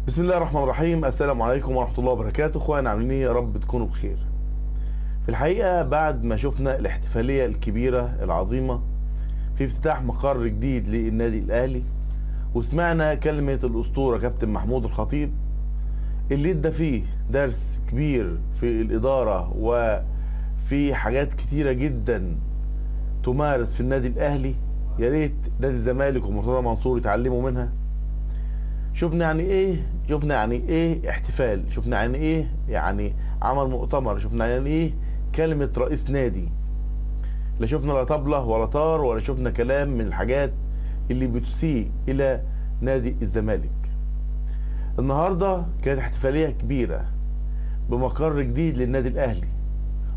بسم الله الرحمن الرحيم. السلام عليكم ورحمة الله وبركاته. اخوانا عاملين ايه؟ يا رب تكونوا بخير. في الحقيقة بعد ما شفنا الاحتفالية الكبيرة العظيمة في افتتاح مقر جديد للنادي الاهلي، وسمعنا كلمة الاسطورة كابتن محمود الخطيب اللي ادى فيه درس كبير في الادارة وفي حاجات كتيرة جدا تمارس في النادي الاهلي، يا ريت نادي الزمالك ومرتضى منصور يتعلموا منها. شفنا يعني ايه احتفال، شفنا يعني عمل مؤتمر، شفنا يعني ايه كلمة رئيس نادي. لا شفنا لا طبلة ولا طار ولا شفنا كلام من الحاجات اللي بتسيء الى نادي الزمالك. النهاردة كانت احتفالية كبيرة بمقر جديد للنادي الاهلي،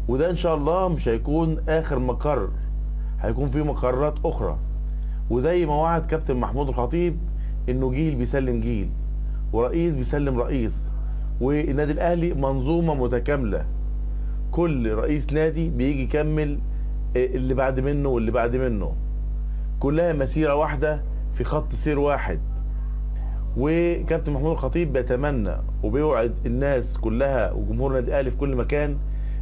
وده ان شاء الله مش هيكون اخر مقر، هيكون في مقرات اخرى. وزي ما وعد كابتن محمود الخطيب انه جيل بيسلم جيل ورئيس بيسلم رئيس، والنادي الاهلي منظومه متكامله، كل رئيس نادي بيجي يكمل اللي بعد منه واللي بعد منه، كلها مسيره واحده في خط سير واحد. وكابتن محمود الخطيب بيتمنى وبيوعد الناس كلها وجمهور النادي الاهلي في كل مكان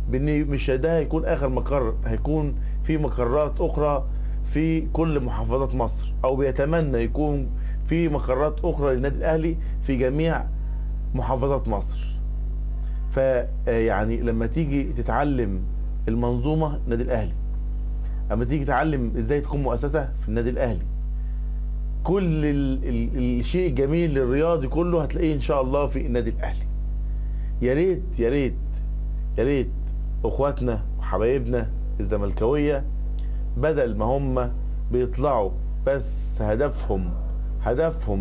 بان مش ده هيكون اخر مقر، هيكون في مقرات اخرى في كل محافظات مصر، او بيتمنى يكون في مقرات اخرى للنادي الاهلي في جميع محافظات مصر. فيعني لما تيجي تتعلم المنظومه النادي الاهلي، اما تيجي تتعلم ازاي تكون مؤسسه في النادي الاهلي، كل الشيء الجميل الرياضي كله هتلاقيه ان شاء الله في النادي الاهلي. يا ريت يا ريت يا ريت اخواتنا وحبايبنا الزملكاويه بدل ما هم بيطلعوا بس هدفهم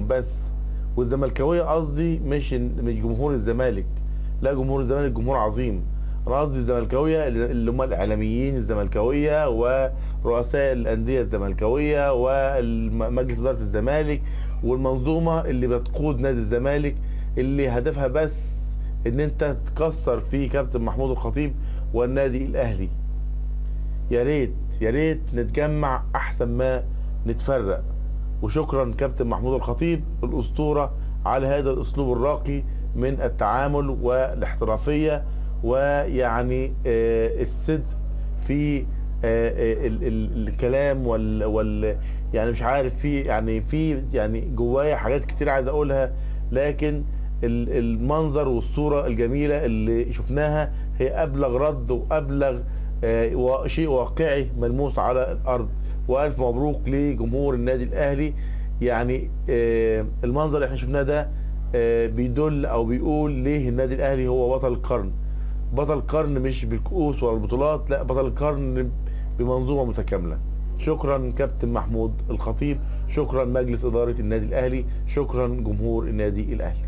بس، والزملكاويه قصدي مش جمهور الزمالك، لا جمهور الزمالك جمهور عظيم، انا قصدي الزملكاويه اللي هم الاعلاميين الزملكاويه ورؤساء الانديه الزملكاويه ومجلس اداره الزمالك والمنظومه اللي بتقود نادي الزمالك، اللي هدفها بس ان انت تكسر في كابتن محمود الخطيب والنادي الاهلي. يا ريت يا ريت نتجمع احسن ما نتفرق. وشكرا كابتن محمود الخطيب الاسطوره على هذا الاسلوب الراقي من التعامل والاحترافيه، ويعني الصدق في الكلام يعني مش عارف، في جوايا حاجات كتير عايز اقولها، لكن المنظر والصوره الجميله اللي شفناها هي ابلغ رد وابلغ شيء واقعي ملموس على الارض. والف مبروك لجمهور النادي الاهلي. يعني المنظر اللي احنا شفناه ده بيدل او بيقول ليه النادي الاهلي هو بطل القرن. بطل القرن مش بالكؤوس ولا البطولات، لا، بطل القرن بمنظومه متكامله. شكرا كابتن محمود الخطيب، شكرا مجلس اداره النادي الاهلي، شكرا جمهور النادي الاهلي.